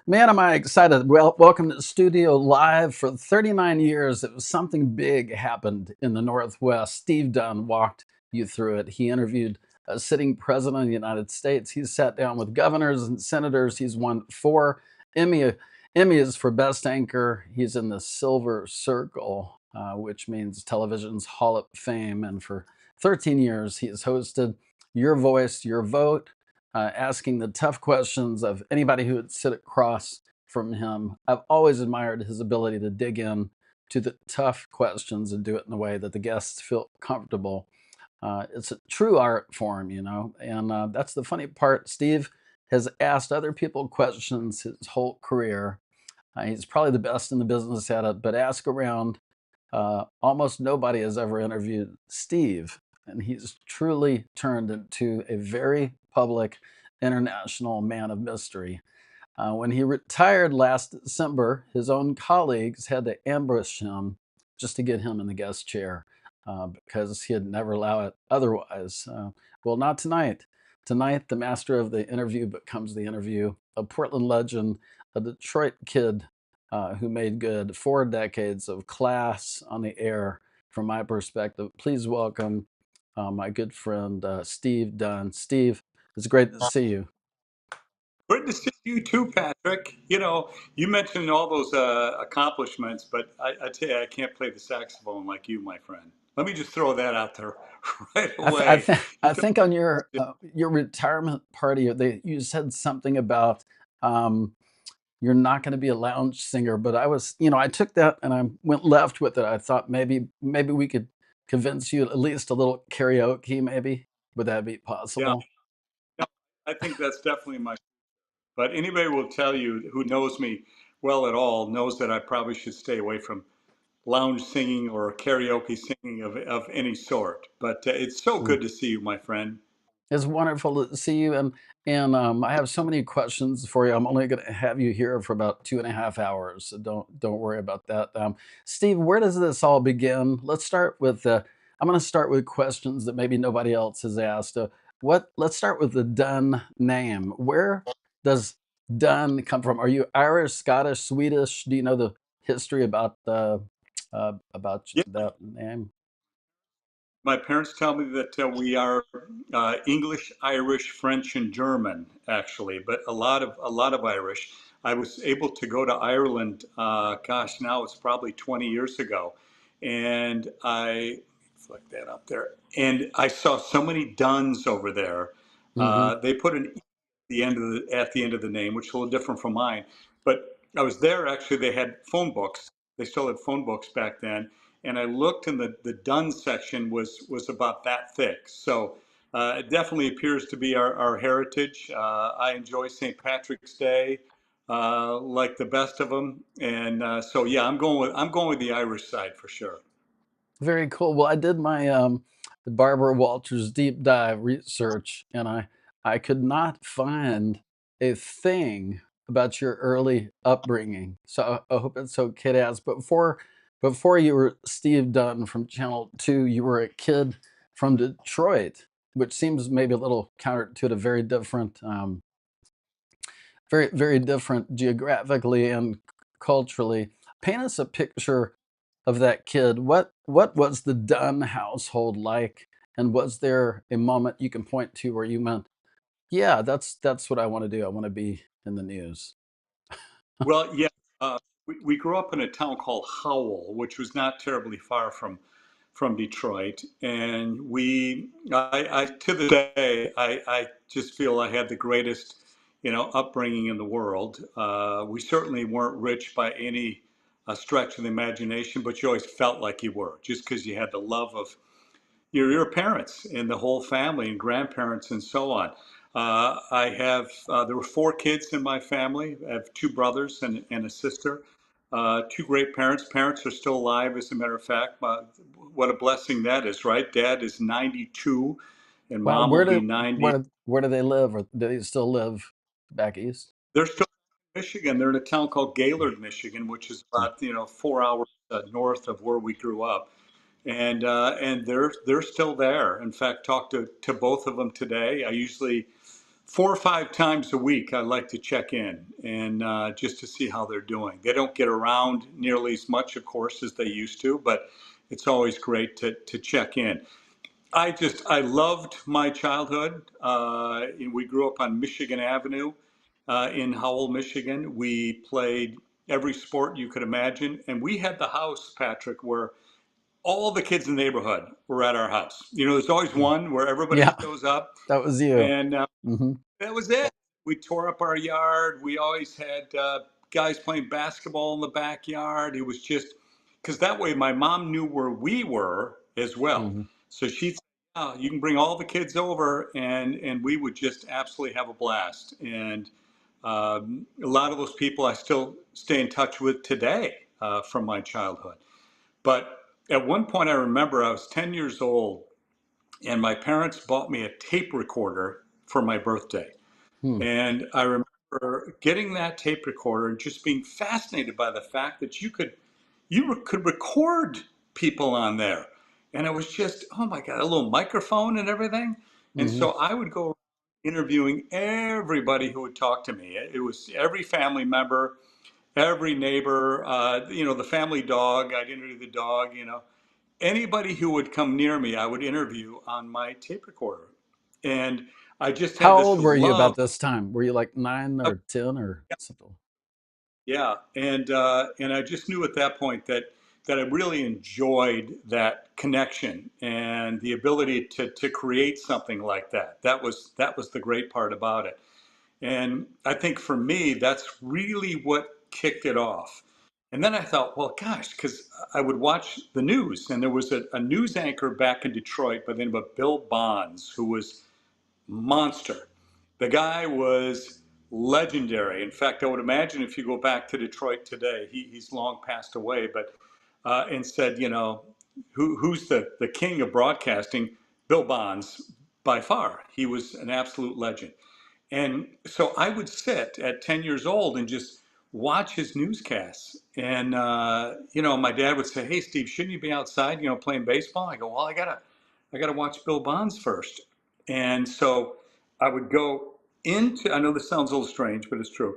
Man, am I excited. Well, welcome to Studio Live. For 39 years, it was something big happened in the Northwest. Steve Dunn walked you through it. He interviewed a sitting president of the United States. He's sat down with governors and senators. He's won 4 Emmy, Emmys for Best Anchor. He's in the Silver Circle, which means television's Hall of Fame. And for 13 years, he has hosted Your Voice, Your Vote, asking the tough questions of anybody who would sit across from him. I've always admired his ability to dig in to the tough questions and do it in a way that the guests feel comfortable. It's a true art form, and that's the funny part. Steve has asked other people questions his whole career. He's probably the best in the business at it, but ask around. Almost nobody has ever interviewed Steve, and he's truly turned into a very public international man of mystery. When he retired last December, his own colleagues had to ambush him just to get him in the guest chair because he'd never allow it otherwise. Well, not tonight. Tonight, the master of the interview becomes the interview, a Portland legend, a Detroit kid who made good 4 decades of class on the air from my perspective. Please welcome my good friend, Steve Dunn. Steve, it's great to see you. Good to see you too, Patrick. You mentioned all those accomplishments, but I tell you, I can't play the saxophone like you, my friend. Let me just throw that out there right away. I think on your retirement party, you said something about um, you're not going to be a lounge singer, but I took that and I went left with it. I thought maybe we could convince you at least a little karaoke. Maybe would that be Yeah, possible? no, I think that's definitely my. But anybody will tell you who knows me well at all knows that I probably should stay away from lounge singing or karaoke singing of any sort. But it's so good to see you, my friend. It's wonderful to see you, and I have so many questions for you. I'm only going to have you here for about 2.5 hours, so don't worry about that. Steve, where does this all begin? Let's start with. I'm going to start with questions that maybe nobody else has asked. What? Let's start with the Dunn name. Where does Dunn come from? Are you Irish, Scottish, Swedish? Do you know the history about Yeah, that name? my parents tell me that we are English, Irish, French, and German, actually, but a lot of Irish. I was able to go to Ireland. Gosh, now it's probably 20 years ago, and I flick that up there, and I saw so many Dunns over there. Hmm. They put an E at the end of the name, which is a little different from mine. But I was there actually. They had phone books. They still had phone books back then, and I looked, and the Dunn section was about that thick. So it definitely appears to be our heritage. I enjoy St. Patrick's Day like the best of them, and so yeah, I'm going with the Irish side for sure. Very cool. Well, I did my Barbara Walters deep dive research, and I could not find a thing about your early upbringing. So I hope it's okay to ask. But before you were Steve Dunn from Channel 2, you were a kid from Detroit, which seems maybe a little counterintuitive, very different geographically and culturally. Paint us a picture of that kid. What was the Dunn household like? And was there a moment you can point to where you meant, yeah, that's what I want to do. I want to be in the news. Well, yeah, we grew up in a town called Howell, which was not terribly far from Detroit, and I to this day, I just feel I had the greatest, upbringing in the world. We certainly weren't rich by any stretch of the imagination, but you always felt like you were, just because you had the love of your parents and the whole family and grandparents and so on. There were 4 kids in my family. I have 2 brothers and a sister. 2 great parents. Parents are still alive, as a matter of fact. What a blessing that is, right? Dad is 92, and Wow, mom will be 90. where do they live, or do they still live back east? They're still in Michigan. They're in a town called Gaylord, Michigan, which is about 4 hours north of where we grew up. And they're still there. In fact, talked to both of them today. I usually 4 or 5 times a week, I like to check in and just to see how they're doing. They don't get around nearly as much, of course, as they used to, but it's always great to check in. I loved my childhood. We grew up on Michigan Avenue in Howell, Michigan. We played every sport you could imagine. And we had the house, Patrick, where all the kids in the neighborhood were at our house. There's always one where everybody Yeah, shows up. that was you. And Hmm. that was it. We tore up our yard. We always had guys playing basketball in the backyard. It was just because that way my mom knew where we were as well. Hmm. So she'd say, oh, you can bring all the kids over, and we would just absolutely have a blast. And a lot of those people I still stay in touch with today from my childhood. But at one point, I remember I was 10 years old, and my parents bought me a tape recorder for my birthday. Hmm. And I remember getting that tape recorder and just being fascinated by the fact that could record people on there. And it was just, oh my God, a little microphone and everything. And Hmm. so I would go interviewing everybody who would talk to me. It was every family member, every neighbor, the family dog. I'd interview the dog, anybody who would come near me, I would interview on my tape recorder. And I just had How this old were you love. about this time? Were you like 9 or 10 or something? Yeah, and I just knew at that point that I really enjoyed that connection and the ability to create something like that. That was the great part about it. And I think for me, that's really what kicked it off. And then I thought, well, gosh, because I would watch the news, and there was a news anchor back in Detroit by the name of Bill Bonds, who was monster. The guy was legendary. In fact, I would imagine if you go back to Detroit today, he's long passed away, but and said, who's the king of broadcasting? Bill Bonds, by far. He was an absolute legend. And so I would sit at 10 years old and just watch his newscasts. And, my dad would say, hey, Steve, shouldn't you be outside, playing baseball? I go, well, I gotta watch Bill Bonds first. And so I would go I know this sounds a little strange, but it's true.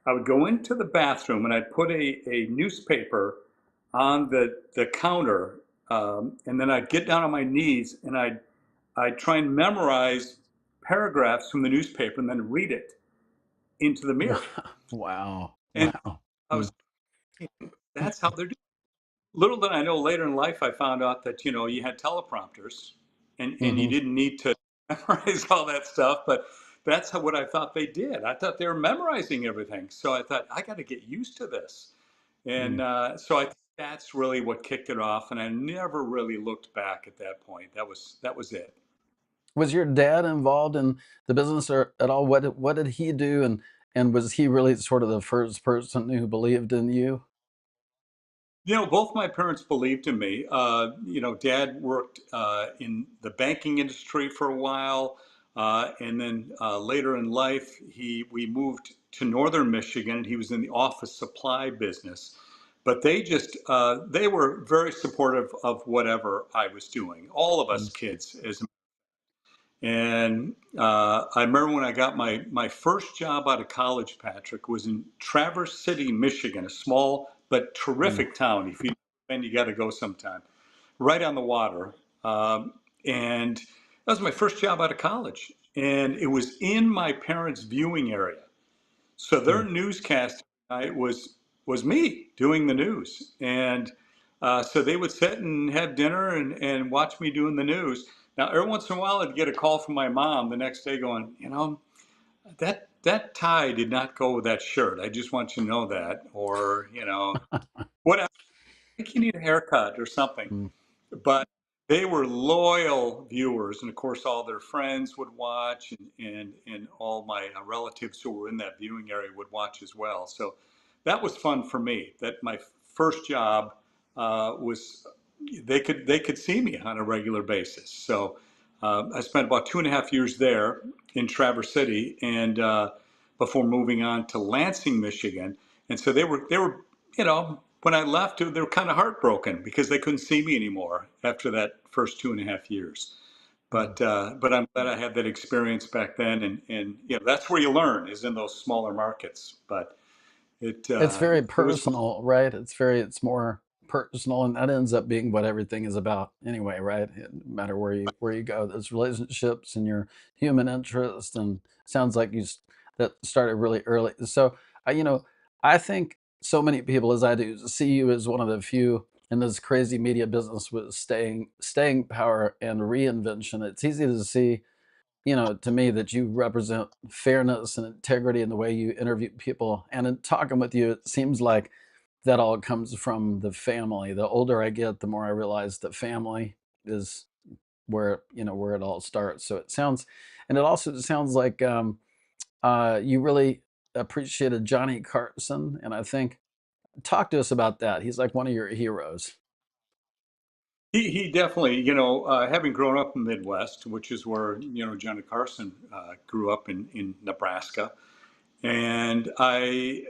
I would go into the bathroom and I'd put a newspaper on the counter. And then I'd get down on my knees and I'd try and memorize paragraphs from the newspaper and then read it into the Wow. mirror. Wow. And Wow. I was, that's how they're doing. Little did I know later in life, I found out that, you had teleprompters and you Hmm. didn't need to memorize all that stuff, but that's what I thought they did. I thought they were memorizing everything. So I thought, I got to get used to this. And so I think that's really what kicked it off. And I never really looked back at that point. That was it. Was your dad involved in the business or at all? What did he do? And was he really sort of the first person who believed in you? Both my parents believed in me. Dad worked in the banking industry for a while, and then later in life, we moved to northern Michigan, and he was in the office supply business. But they were very supportive of whatever I was doing. All of us Mm. kids, and I remember when I got my first job out of college, Patrick, was in Traverse City, Michigan, a small but Mm. terrific town. If you've been, you got to go sometime. Right on the water. And that was my first job out of college. And it was in my parents' viewing area. So their Mm. newscast night was me doing the news, and so they would sit and have dinner and watch me doing the news. Now, every once in a while, I'd get a call from my mom the next day going, that tie did not go with that shirt. I just want you to know that, or what? I think you need a haircut or something. Mm. But they were loyal viewers, and of course, all their friends would watch, and all my relatives who were in that viewing area would watch as well. So that was fun for me. That my first job was they could see me on a regular basis. So I spent about 2.5 years there in Traverse City, and before moving on to Lansing, Michigan. And so they were when I left, they were kind of heartbroken because they couldn't see me anymore after that first 2.5 years. Mm. But I'm glad I had that experience back then, and that's where you learn is in those smaller markets. But It's very it was fun. personal, right? It's more personal, and that ends up being what everything is about anyway, right? No matter where you go, there's relationships and your human interest, and sounds like that started really early. So, I think so many people, as I do, see you as one of the few in this crazy media business with staying power and reinvention. It's easy to see, to me, that you represent fairness and integrity in the way you interview people. And in talking with you, it seems like that all comes from the family. The older I get, the more I realize that family is where it all starts. So and it also sounds like you really appreciated Johnny Carson. And I think, talk to us about that. He's like one of your heroes. He definitely, having grown up in the Midwest, which is where Johnny Carson grew up in Nebraska. And the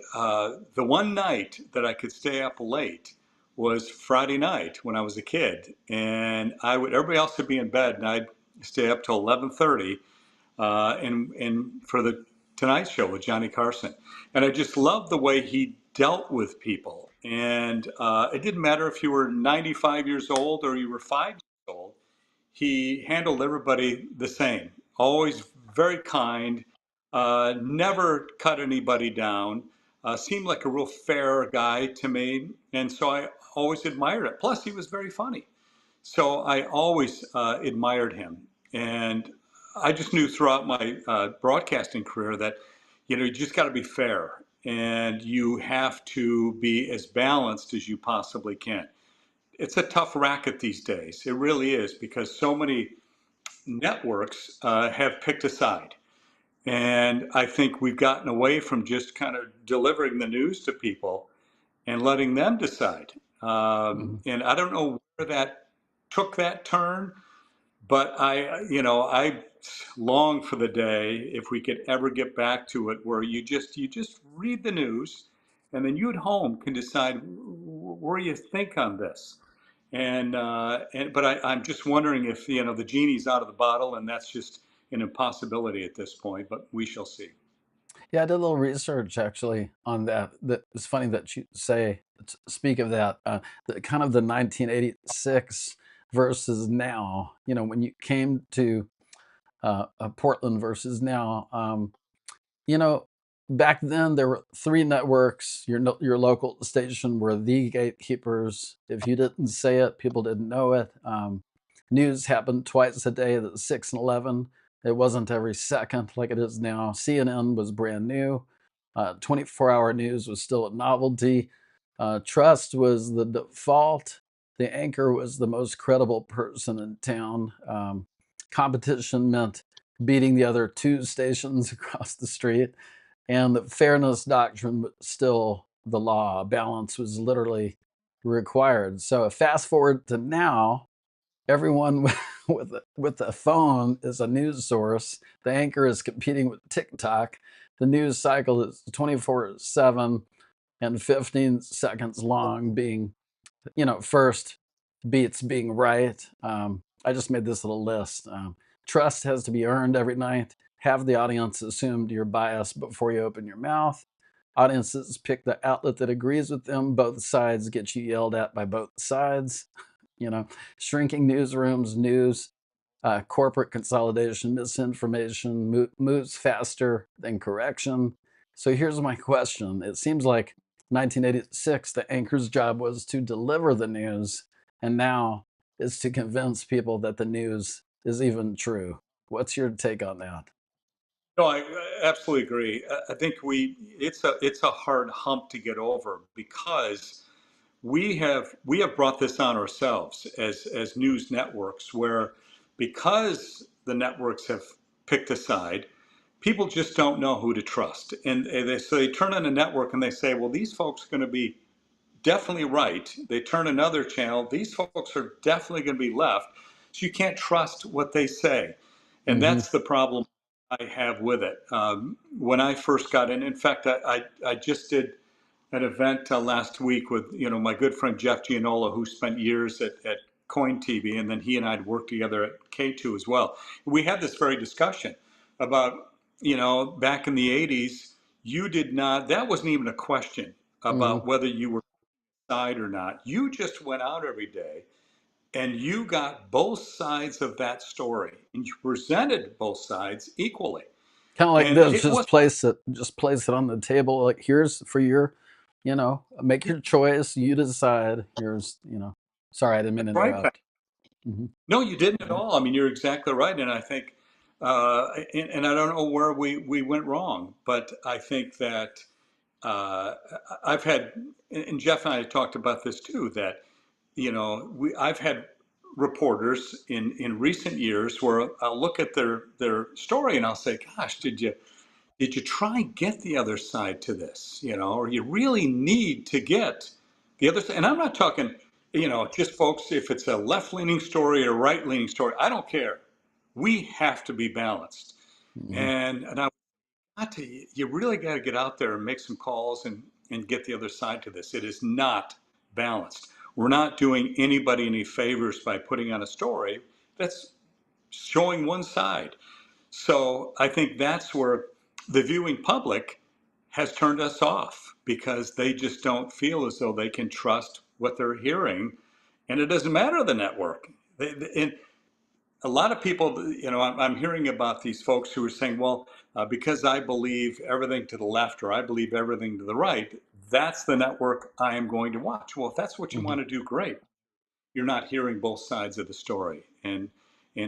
one night that I could stay up late was Friday night when I was a kid, and everybody else would be in bed, and I'd stay up till 11:30, and for the Tonight Show with Johnny Carson, and I just loved the way he dealt with people, and it didn't matter if you were 95 years old or you were 5 years old. He handled everybody the same, always very kind, never cut anybody down, seemed like a real fair guy to me. And so I always admired it. Plus, he was very funny. So I always admired him. And I just knew throughout my broadcasting career that, you just got to be fair and you have to be as balanced as you possibly can. It's a tough racket these days. It really is because so many networks have picked a side. And I think we've gotten away from just kind of delivering the news to people and letting them decide. Mhm. And I don't know where that took that turn, but I long for the day if we could ever get back to it where you just read the news, and then you at home can decide where you think on this. But I'm just wondering if the genie's out of the bottle, and that's just an impossibility at this point. But we shall see. Yeah, I did a little research actually on that. It's funny that you speak of that, kind of the 1986 versus now. When you came to Portland versus now. You know, Back then there were three networks. Your local station were the gatekeepers. If you didn't say it, people didn't know it. News happened twice a day, at 6 and 11. It wasn't every second like it is now. CNN was brand new. 24-hour news was still a novelty. Trust was the default. The anchor was the most credible person in town. Competition meant beating the other two stations across the street. And the fairness doctrine was still the law. Balance was literally required. So fast forward to now, everyone with a phone is a news source. The anchor is competing with TikTok. The news cycle is 24/7 and 15 seconds long, being first beats being right. I just made this little list. Trust has to be earned every night. Have the audience assume your bias before you open your mouth. Audiences pick the outlet that agrees with them. Both sides get you yelled at by both sides. You know, Shrinking newsrooms, news, corporate consolidation, misinformation moves faster than correction. So here's my question. It seems like 1986, the anchor's job was to deliver the news, and now it's to convince people that the news is even true. What's your take on that? No, I absolutely agree. I think it's a hard hump to get over because we have brought this on ourselves as news networks, where because the networks have picked a side, people just don't know who to trust, and they turn on a network and they say, well, these folks are going to be definitely right. They turn another channel. These folks are definitely going to be left. So you can't trust what they say. And Mm-hmm. that's the problem I have with it. When I first got in fact, I just did an event last week with my good friend Jeff Gianola, who spent years at Coin TV, and then he and I had worked together at KATU as well. We had this very discussion about, back in the 80s, you did not, that wasn't even a question Hmm. about whether you were side or not. You just went out every day and you got both sides of that story and you presented both sides equally. Kind of like And this, it was just place it on the table. Like, here's for your, make your choice. You decide. Here's, sorry, I didn't mean to right. interrupt. Hmm. No, you didn't at all. I mean, you're exactly right. And I think, and I don't know where we went wrong, but I think that uh, I've had, and Jeff and I talked about this too, that, I've had reporters in recent years where I'll look at their story and I'll say, gosh, did you try and get the other side to this, or you really need to get the other side? And I'm not talking, just folks, if it's a left leaning story or right leaning story, I don't care. We have to be balanced. Hmm. And I got to, you really got to get out there and make some calls and get the other side to this. It is not balanced. We're not doing anybody any favors by putting on a story that's showing one side. So I think that's where the viewing public has turned us off because they just don't feel as though they can trust what they're hearing. And it doesn't matter the network. And a lot of people, I'm hearing about these folks who are saying, well, because I believe everything to the left or I believe everything to the right, that's the network I am going to watch. Well, if that's what you Hmm. want to do, great. You're not hearing both sides of the story. And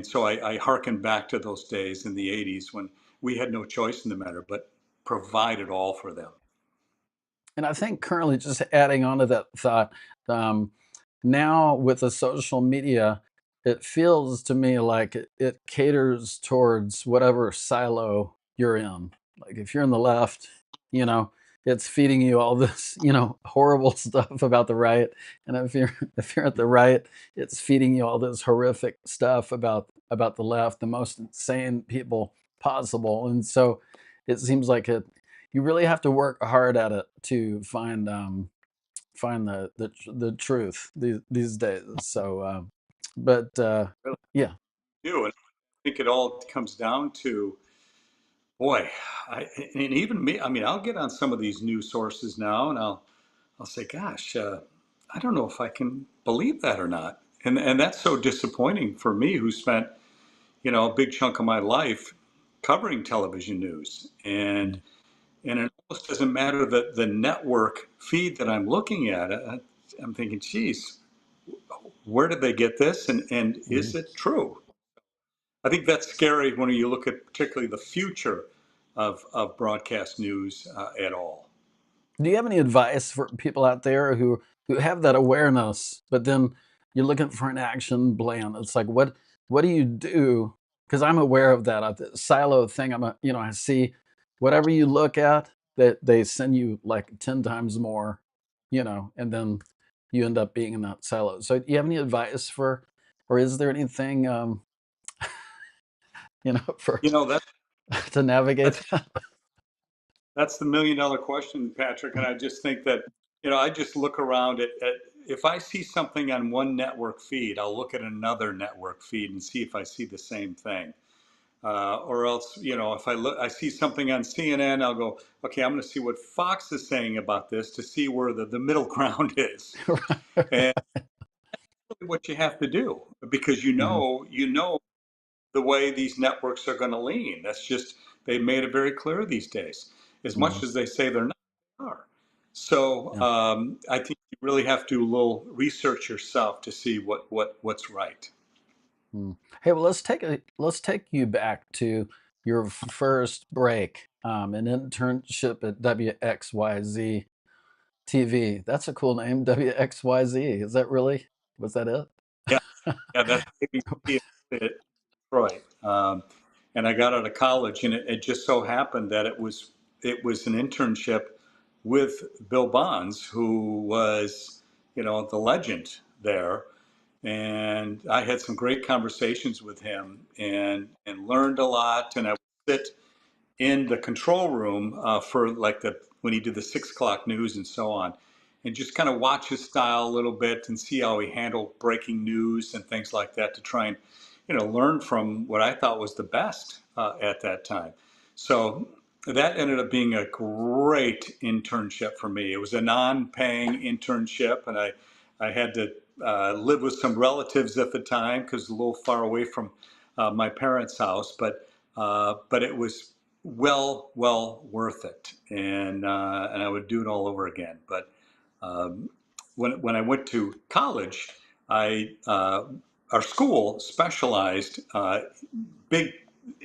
so I hearken back to those days in the 80s when we had no choice in the matter, but provided all for them. And I think currently, just adding on to that thought, um, now with the social media, it feels to me like it caters towards whatever silo you're in. Like if you're in the left, you know, it's feeding you all this, horrible stuff about the right. And if you're at the right, it's feeding you all this horrific stuff about the left, the most insane people possible. And so it seems like you really have to work hard at it to find the truth these days. So, but Really yeah. do. And I think it all comes down to, boy, and even me, I mean, I'll get on some of these news sources now and I'll say, gosh, I don't know if I can believe that or not. And that's so disappointing for me who spent, a big chunk of my life covering television news. And it almost doesn't matter the network feed that I'm looking at. I'm thinking, geez, where did they get this? And Mhm. is it true? I think that's scary when you look at particularly the future of broadcast news at all. Do you have any advice for people out there who have that awareness, but then you're looking for an action plan? It's like, what do you do? Because I'm aware of that silo thing. I see whatever you look at, that they send you like 10 times more, and then you end up being in that silo. So, do you have any advice or is there anything, for You know, that, to navigate that's that? That's the $1 million question, Patrick. And I just think that, I just look around at if I see something on one network feed, I'll look at another network feed and see if I see the same thing. Or else, if I see something on CNN, I'll go, okay, I'm going to see what Fox is saying about this to see where the middle ground is. And that's what you have to do because Mhm. you know the way these networks are going to lean. That's just, they've made it very clear these days. As much Mhm. as they say they're not, they are. So Yeah. I think you really have to do a little research yourself to see what's right. Mm. Hey, well, let's take you back to your first break, an internship at WXYZ TV. That's a cool name, WXYZ. Is that really? Was that it? Yeah, yeah, that's ABC in Detroit. And I got out of college, and it just so happened that it was an internship with Bill Bonds, who was, the legend there. And I had some great conversations with him and learned a lot. And I would sit in the control room for like when he did the 6 o'clock news and so on. and just kind of watch his style a little bit and see how he handled breaking news and things like that to try and, learn from what I thought was the best at that time. So that ended up being a great internship for me. It was a non-paying internship, and I had to live with some relatives at the time because it was a little far away from my parents' house, but it was well worth it, and I would do it all over again. But um, when I went to college, I our school specialized big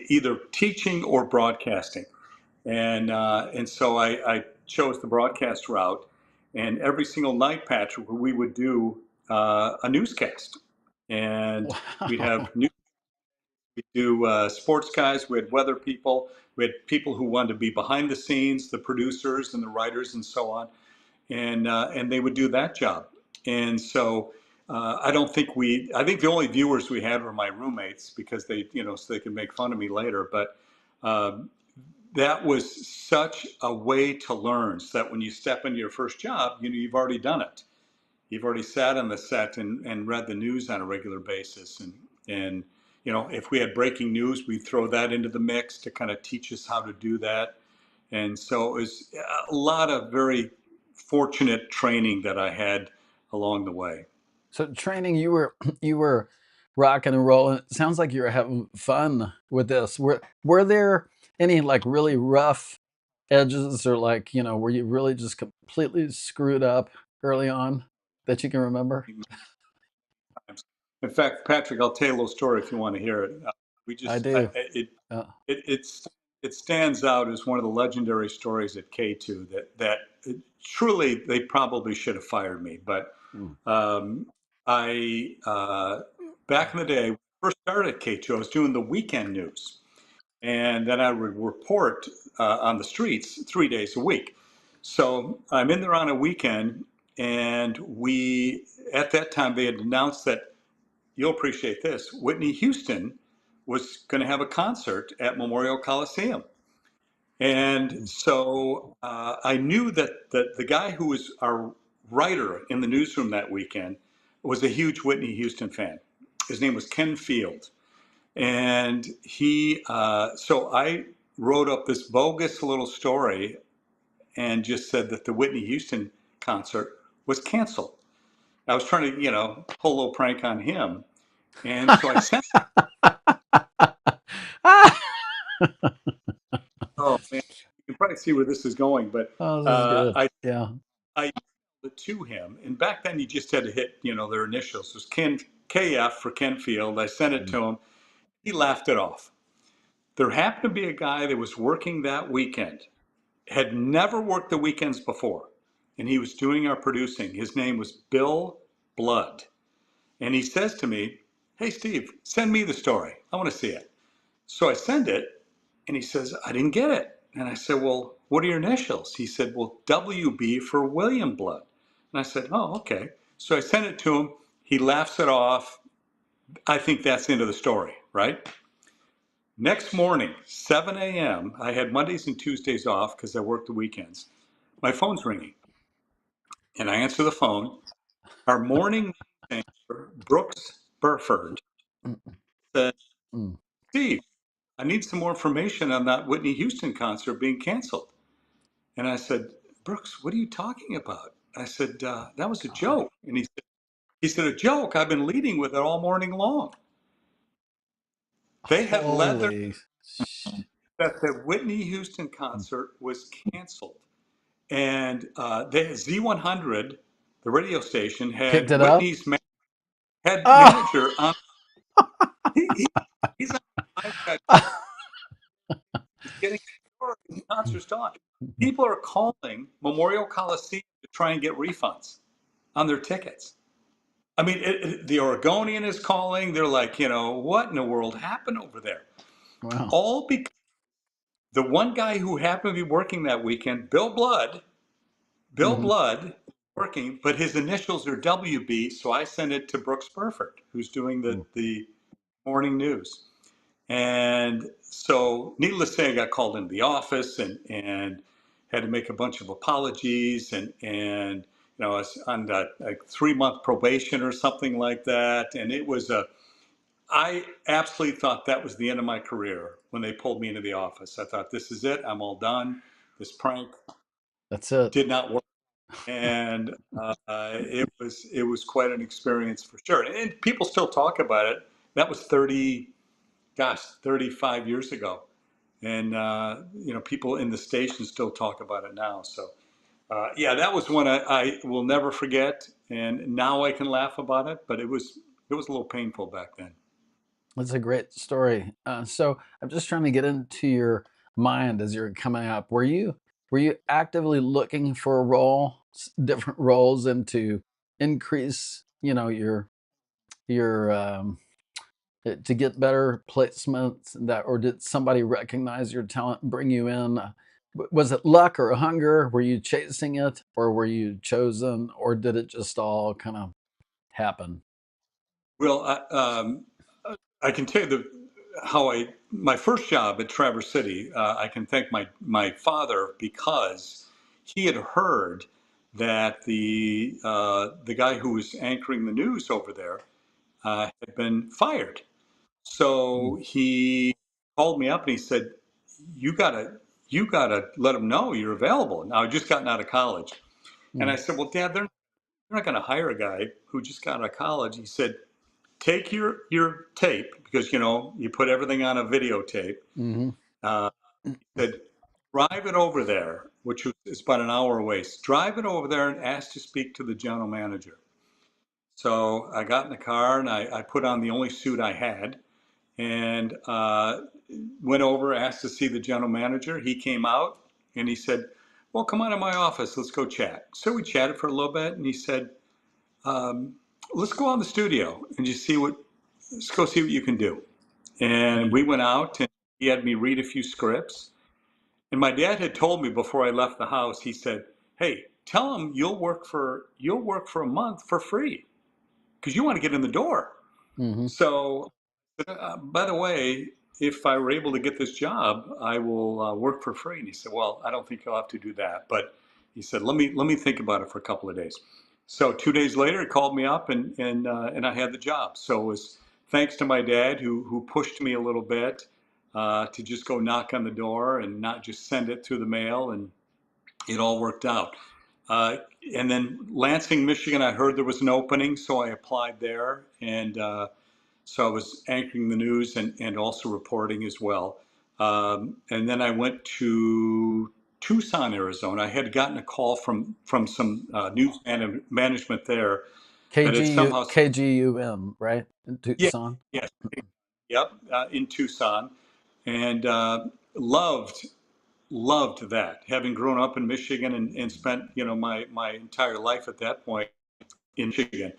either teaching or broadcasting, and so I chose the broadcast route. And every single night, Patrick, we would do a newscast, and we'd Wow. have news. We do sports guys. We had weather people. We had people who wanted to be behind the scenes, the producers and the writers and so on, and they would do that job. And so I don't think we. I think the only viewers we had were my roommates because they, so they could make fun of me later. But um, that was such a way to learn, so that when you step into your first job, you've already done it. You've already sat on the set and read the news on a regular basis. And if we had breaking news, we'd throw that into the mix to kind of teach us how to do that. And so it was a lot of very fortunate training that I had along the way. So training, you were rocking and rolling. It sounds like you were having fun with this. Were there any like really rough edges or like, were you really just completely screwed up early on that you can remember? In fact, Patrick, I'll tell you a little story if you want to hear it. We I just do. Uh, it it's it stands out as one of the legendary stories at K2 that truly they probably should have fired me. But mm, um, I back in the day, when I first started at K2, I was doing the weekend news, and then I would report on the streets 3 days a week. So I'm in there on a weekend, and we at that time they had announced that, you'll appreciate this, Whitney Houston was going to have a concert at Memorial Coliseum. And mm, so I knew that the guy who was our writer in the newsroom that weekend was a huge Whitney Houston fan. His name was Ken Field. And so I wrote up this bogus little story and just said that the Whitney Houston concert was canceled. I was trying to, pull a little prank on him. And so I sent, Ah! oh man, you can probably see where this is going, but Oh, this is uh, good. I, Yeah. I emailed it to him. And back then you just had to hit, their initials. It was Ken, KF for Ken Field. I sent it Mm, to him. He laughed it off. There happened to be a guy that was working that weekend, had never worked the weekends before, and he was doing our producing. His name was Bill Blood. And he says to me, "Hey, Steve, send me the story. I want to see it." So I send it, and he says, "I didn't get it." And I said, "Well, what are your initials?" He said, "Well, WB for William Blood." And I said, "Oh, okay." So I sent it to him. He laughs it off. I think that's the end of the story, right? Next morning, 7 a.m., I had Mondays and Tuesdays off because I worked the weekends. My phone's ringing, and I answer the phone. Our morning anchor, Brooks Burford, mm, said, mm. "Steve, I need some more information on that Whitney Houston concert being canceled." And I said, "Brooks, what are you talking about?" I said, "That was a joke." And he said, "A joke? I've been leading with it all morning long." They had led their Holy that the Whitney Houston concert was canceled. And the Z100, the radio station, picked had it up. Whitney's head Oh, manager on. He, he's on the live. He's getting the concert's done. People are calling Memorial Coliseum to try and get refunds on their tickets. I mean, the Oregonian is calling. They're like, what in the world happened over there? wow. All because the one guy who happened to be working that weekend, Bill Mhm. Blood, working, but his initials are WB, so I sent it to Brooks Burford, who's doing Mm. the morning news. And so, needless to say, I got called into the office and had to make a bunch of apologies. And I was on that like 3 month probation or something like that, and it was a. I absolutely thought that was the end of my career when they pulled me into the office. I thought, this is it. I'm all done. This prank That's it. did not work, and it was quite an experience for sure. And people still talk about it. That was 35 years ago, and people in the station still talk about it now. So yeah, that was one I will never forget, and now I can laugh about it, but it was a little painful back then. That's a great story. So I'm just trying to get into your mind as you're coming up. Were you actively looking for a role, different roles, and to increase, your to get better placements, and that, or did somebody recognize your talent and bring you in? Was it luck or hunger? Were you chasing it, or were you chosen, or did it just all kind of happen? Well, I can tell you how my first job at Traverse City. I can thank my father because he had heard that the guy who was anchoring the news over there had been fired. Mm, So he called me up and he said, "You gotta you gotta let them know you're available." Now I just gotten out of college, and I mm, said, "Well, Dad, they're not going to hire a guy who just got out of college." He said, "Take your tape because you put everything on a videotape." mhm, Uh, he said, "Drive it over there, which is about an hour away. Drive it over there and ask to speak to the general manager." So I got in the car and I put on the only suit I had and went over, asked to see the general manager. He came out and he said, "Well, come on to my office. Let's go chat." So we chatted for a little bit, and he said, um, "Let's go out in the studio and just let's go see what you can do." And we went out, and he had me read a few scripts. And my dad had told me before I left the house. He said, "Hey, tell him you'll work for a month for free because you want to get in the door." mhm. So, by the way, if I were able to get this job, I will work for free. And he said, "Well, I don't think you'll have to do that." But he said, "Let me think about it for a couple of days." So 2 days later, he called me up, and I had the job. So it was thanks to my dad who pushed me a little bit to just go knock on the door and not just send it through the mail, and it all worked out. Uh, and then Lansing, Michigan, I heard there was an opening, so I applied there, and so I was anchoring the news and also reporting as well. And then I went to Tucson, Arizona. I had gotten a call from some news management there that had KGU somehow, KGUM, right? In yeah, Tucson? yes, yep, in Tucson, and loved that. Having grown up in Michigan and spent my entire life at that point in Michigan.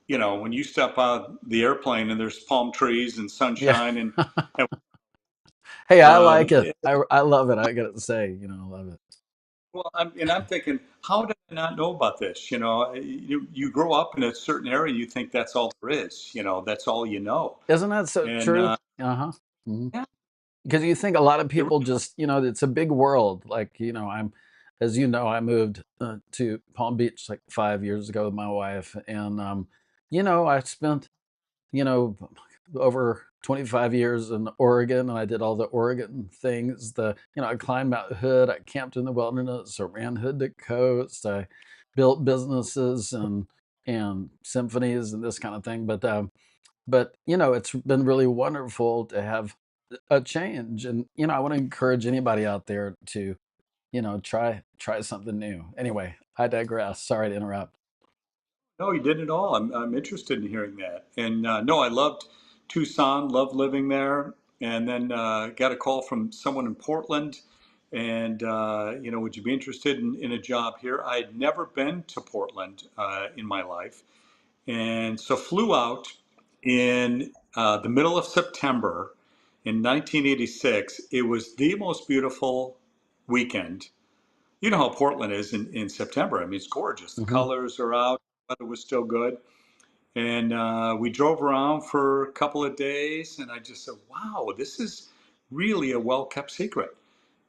When you step out the airplane and there's palm trees and Yeah. sunshine and Hey, I like um, it. I love it. I gotta say, I love it. well, I'm thinking, how did I not know about this? You grow up in a certain area, you think that's all there is. That's all you know, Isn't that so and true? Uh-huh. Mhm. yeah, Because you think a lot of it people just, it's a big world. Like, as you know, I moved to Palm Beach like 5 years ago with my wife. And, I spent, you know, over 25 years in Oregon, and I did all the Oregon things. I climbed Mount Hood, I camped in the wilderness, I ran hood to coast, I built businesses and symphonies and this kind of thing. But it's been really wonderful to have a change. And I want to encourage anybody out there to, try something new. Anyway, I digress. Sorry to interrupt. No, you didn't at all. I'm interested in hearing that. And no, I loved Tucson, loved living there. And then got a call from someone in Portland. And, would you be interested in a job here? I had never been to Portland in my life. And so flew out in the middle of September in 1986. It was the most beautiful weekend. You know how Portland is in September. I mean, it's gorgeous. The Hmm. colors are out, the weather was still good. And we drove around for a couple of days, and I just said, "Wow, this is really a well-kept secret."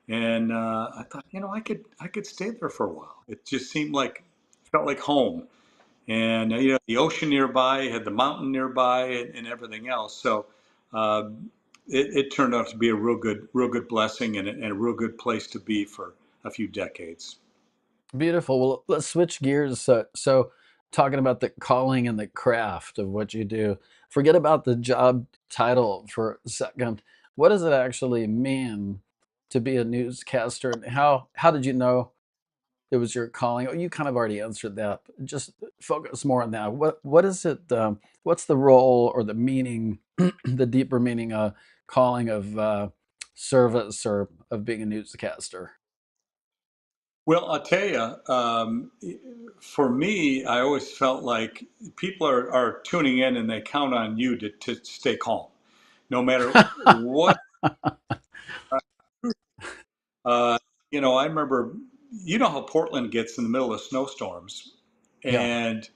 And I thought, I could stay there for a while. It just seemed like felt like home. And the ocean nearby, had the mountain nearby, and everything else. So uh, it turned out to be a real good blessing, and a real good place to be for a few decades. Beautiful. Well, let's switch gears. So, talking about the calling and the craft of what you do, forget about the job title for a second. What does it actually mean to be a newscaster, and how did you know it was your calling? Oh, you kind of already answered that. Just focus more on that. What is it? What's the role or the meaning, the deeper meaning, calling of service or of being a newscaster? Well, I'll tell you, for me, I always felt like people are tuning in and they count on you to stay calm, no matter what. Uh, I remember, how Portland gets in the middle of snowstorms, Yeah. and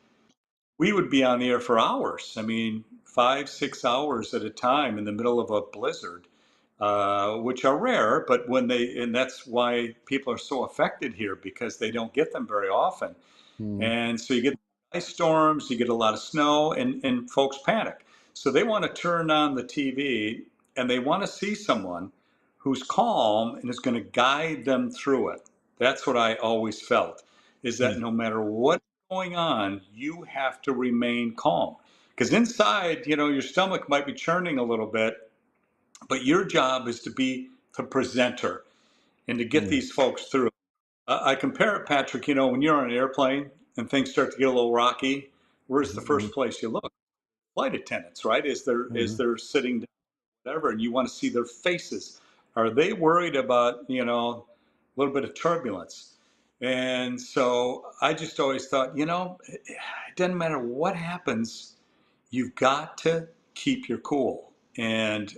we would be on the air for hours. I mean, 5, 6 hours at a time in the middle of a blizzard, which are rare, but and that's why people are so affected here because they don't get them very often. Mm, And so you get ice storms, you get a lot of snow, and folks panic. So they want to turn on the TV and they want to see someone who's calm and is going to guide them through it. That's what I always felt, is that mm, no matter what's going on, you have to remain calm. Because inside, your stomach might be churning a little bit, but your job is to be the presenter and to get mm, these folks through. I compare it, Patrick, when you're on an airplane and things start to get a little rocky, where's the mhm, first place you look? Flight attendants, right? Is mhm, they're sitting down, whatever, and you want to see their faces. Are they worried about, a little bit of turbulence? And so I just always thought, it doesn't matter what happens, you've got to keep your cool. And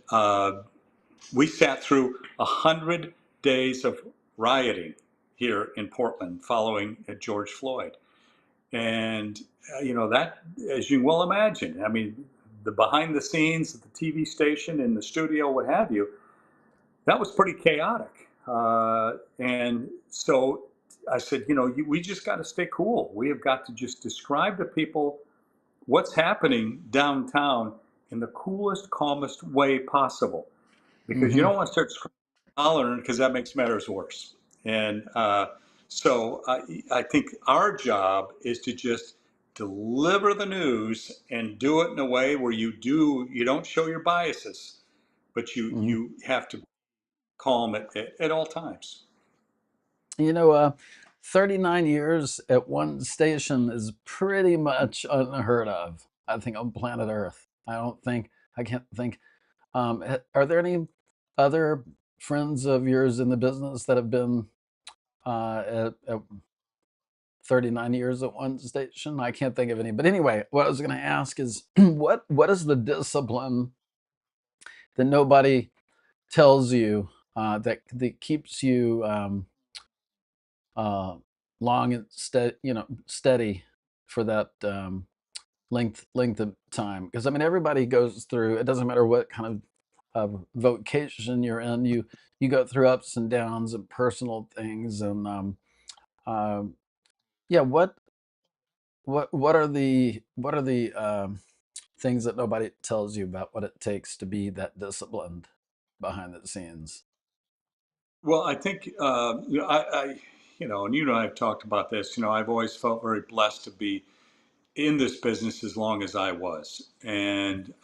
we sat through 100 days of rioting here in Portland following George Floyd. And, that, as you can well imagine, I mean, the behind the scenes at the TV station, in the studio, what have you, that was pretty chaotic. And so I said, we just got to stay cool. We have got to just describe to people what's happening downtown in the coolest, calmest way possible, because you mhm. don't want to start screaming and hollering because that makes matters worse. And so I think our job is to just deliver the news and do it in a way where you don't show your biases, but Mhm. you have to calm at all times. You know, 39 years at one station is pretty much unheard of, I think, on planet Earth. I can't think. Are there any other friends of yours in the business that have been at 39 years at one station? I can't think of any. But anyway, what I was going to ask is what is the discipline that nobody tells you that keeps you uh, long and steady for that length of time? Because I mean, everybody goes through. It doesn't matter what kind of vocation you're in. You go through ups and downs and personal things. And um, yeah, what are the things that nobody tells you about what it takes to be that disciplined behind the scenes? Well, I think and I've talked about this. I've always felt very blessed to be in this business as long as I was, and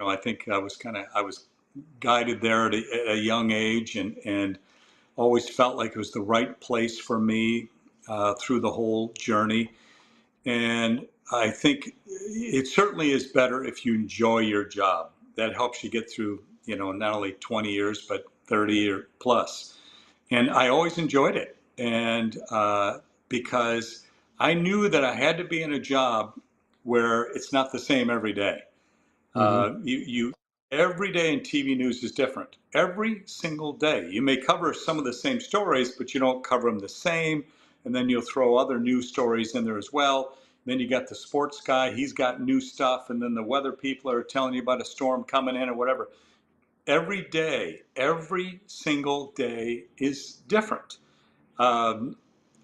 I think I was guided there at a young age, and always felt like it was the right place for me through the whole journey. And I think it certainly is better if you enjoy your job. That helps you get through, not only 20 years but 30 or plus. And I always enjoyed it, and because I knew that I had to be in a job where it's not the same every day. Hmm. You every day in TV news is different. Every single day, you may cover some of the same stories, but you don't cover them the same. And then you'll throw other news stories in there as well. Then you got the sports guy; he's got new stuff, and then the weather people are telling you about a storm coming in or whatever. Every day, every single day is different.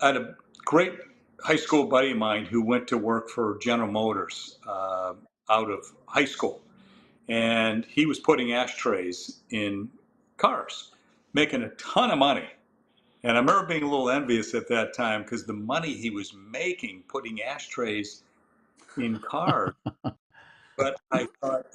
I had a great high school buddy of mine who went to work for General Motors out of high school, and he was putting ashtrays in cars, making a ton of money. And I remember being a little envious at that time because the money he was making putting ashtrays in cars. But I thought,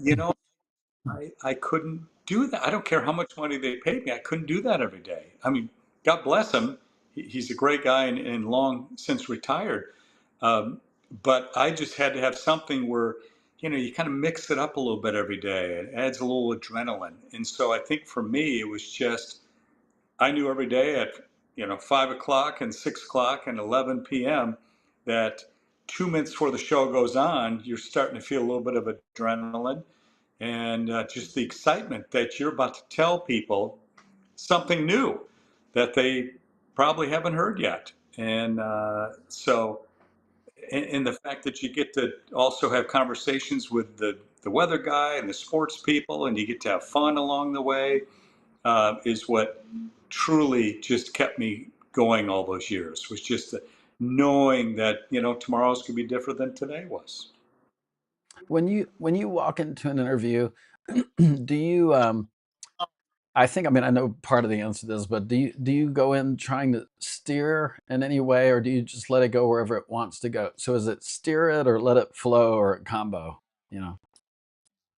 I couldn't do that. I don't care how much money they paid me. I couldn't do that every day. I mean, God bless him. He's a great guy and long since retired. Um, but I just had to have something where, you kind of mix it up a little bit every day. It adds a little adrenaline. And so I think for me, it was just, I knew every day at, 5 o'clock and 6 o'clock and 11 p.m. that 2 minutes before the show goes on, you're starting to feel a little bit of adrenaline and just the excitement that you're about to tell people something new that they probably haven't heard yet. And and the fact that you get to also have conversations with the weather guy and the sports people, and you get to have fun along the way, is what truly just kept me going all those years. Was just knowing that tomorrow's going to be different than today was. When you walk into an interview, do you I mean, I know part of the answer to this, but do you go in trying to steer in any way, or do you just let it go wherever it wants to go? So is it steer it or let it flow or a combo? You know.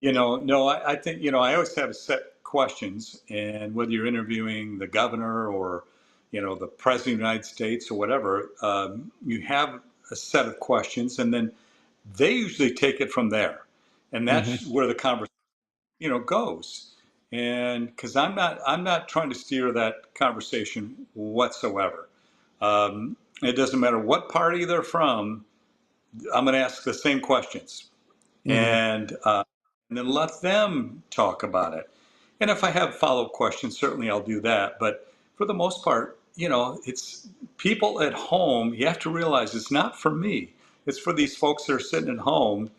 No, I think, I always have set questions, and whether you're interviewing the governor or, the president of the United States or whatever, you have a set of questions, and then they usually take it from there. And Hmm. that's where the conversation, goes. And because I'm not trying to steer that conversation whatsoever. It doesn't matter what party they're from, I'm going to ask the same questions Hmm. and then let them talk about it. And if I have follow-up questions, certainly I'll do that. But for the most part, it's people at home. You have to realize it's not for me. It's for these folks that are sitting at home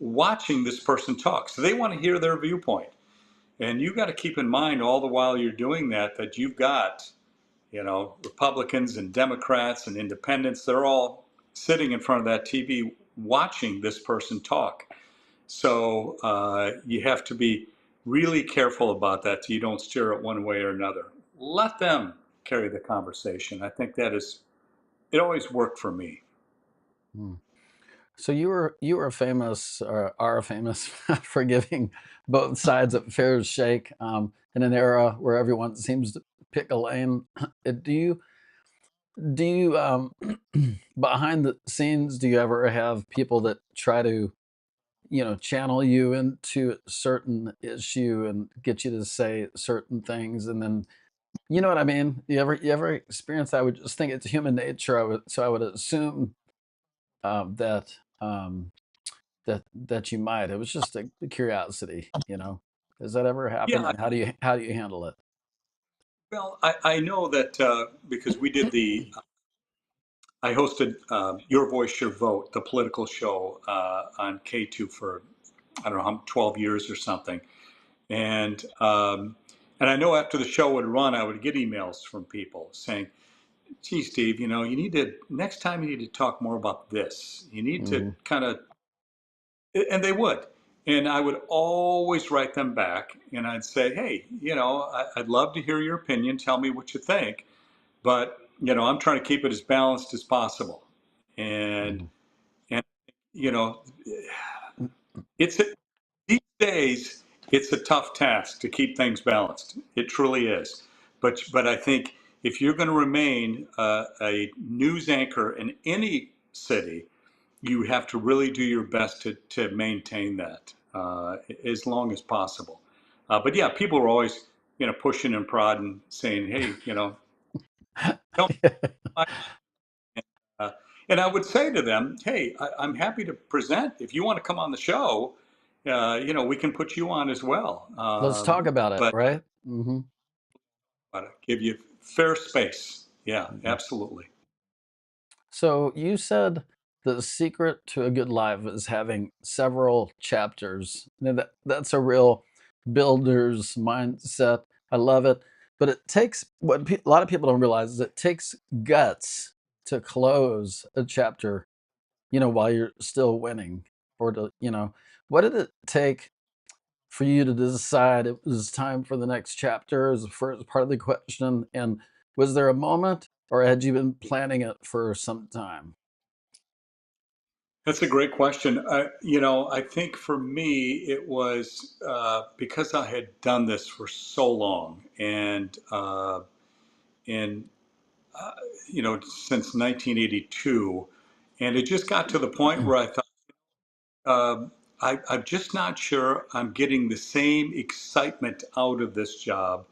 watching this person talk. So they want to hear their viewpoint. And you got to keep in mind all the while you're doing that you've got, Republicans and Democrats and independents. They're all sitting in front of that TV watching this person talk. So you have to be really careful about that so you don't steer it one way or another. Let them carry the conversation. I think it always worked for me. So you were famous or are famous for giving both sides a fair shake in an era where everyone seems to pick a lane. Do you behind the scenes, do you ever have people that try to channel you into a certain issue and get you to say certain things, and then you know what I mean? You ever experience that? I would just think it's human nature. I would assume that that you might. It was just a curiosity. Does that ever happen, Yeah, and how do you handle it? well, I know that because I hosted Your Voice, Your Vote, the political show on KATU for, I don't know, 12 years or something. And, um, and I know after the show would run, I would get emails from people saying, gee, Steve, next time you need to talk more about this. You need to Hmm. kind of, and they would. And I would always write them back and I'd say, hey, I'd love to hear your opinion. Tell me what you think. But, I'm trying to keep it as balanced as possible. And, Hmm. and, you know, it's these days, it's a tough task to keep things balanced. It truly is. But I think if you're going to remain a news anchor in any city, you have to really do your best to maintain that as long as possible. But yeah, people are always pushing and prodding, saying, "Hey, tell me why." Uh, and I would say to them, "Hey, I'm happy to present. If you want to come on the show, we can put you on as well. Let's talk about it, But right? Hmm. give you fair space. Yeah, Hmm. absolutely. So you said the secret to a good life is having several chapters. Now that's a real builder's mindset. I love it. But it takes a lot of people don't realize is it takes guts to close a chapter, while you're still winning, or to, what did it take for you to decide it was time for the next chapter? Is the first part of the question. And was there a moment, or had you been planning it for some time? That's a great question. I think for me, it was because I had done this for so long, and uh, since 1982, and it just got to the point where I thought, I'm just not sure I'm getting the same excitement out of this job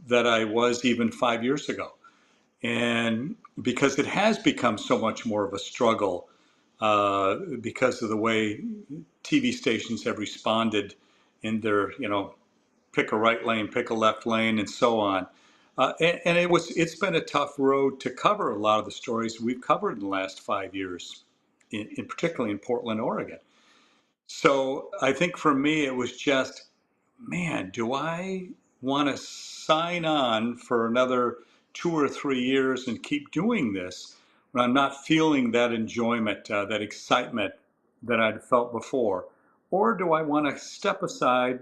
that I was even 5 years ago. And because it has become so much more of a struggle because of the way TV stations have responded in their, pick a right lane, pick a left lane, and so on. And it's been a tough road to cover a lot of the stories we've covered in the last 5 years, in particularly in Portland, Oregon. So I think for me, it was just, man, do I want to sign on for another 2 or 3 years and keep doing this when I'm not feeling that enjoyment, that excitement that I'd felt before? Or do I want to step aside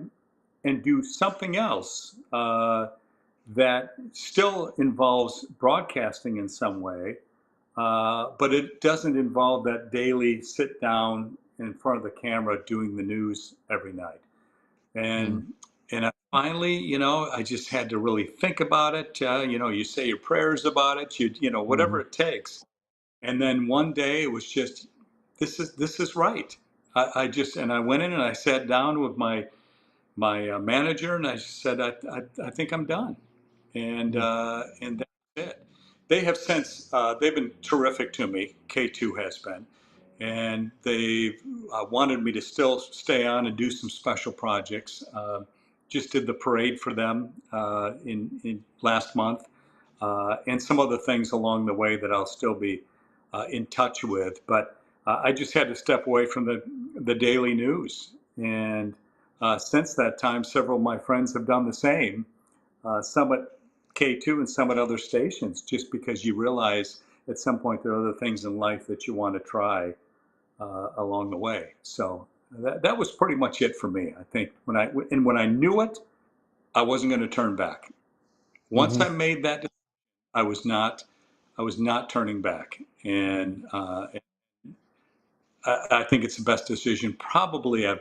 and do something else that still involves broadcasting in some way, but it doesn't involve that daily sit down in front of the camera doing the news every night? Mm, And I finally, I just had to really think about it. You say your prayers about it, whatever mhm, it takes. And then one day it was just, this is right. I went in and I sat down with my manager, and I said, I think I'm done. mm, And that's it. They have since they've been terrific to me. K2 has been, and they wanted me to still stay on and do some special projects. Just did the parade for them in last month, and some other things along the way that I'll still be in touch with. But I just had to step away from the daily news, and since that time, several of my friends have done the same. Some at K2 and some at other stations, just because you realize at some point there are other things in life that you want to try along the way. So that was pretty much it for me. I think when I knew it, I wasn't going to turn back. Once mhm, I made that, I was not I was not turning back, and I think it's the best decision probably I've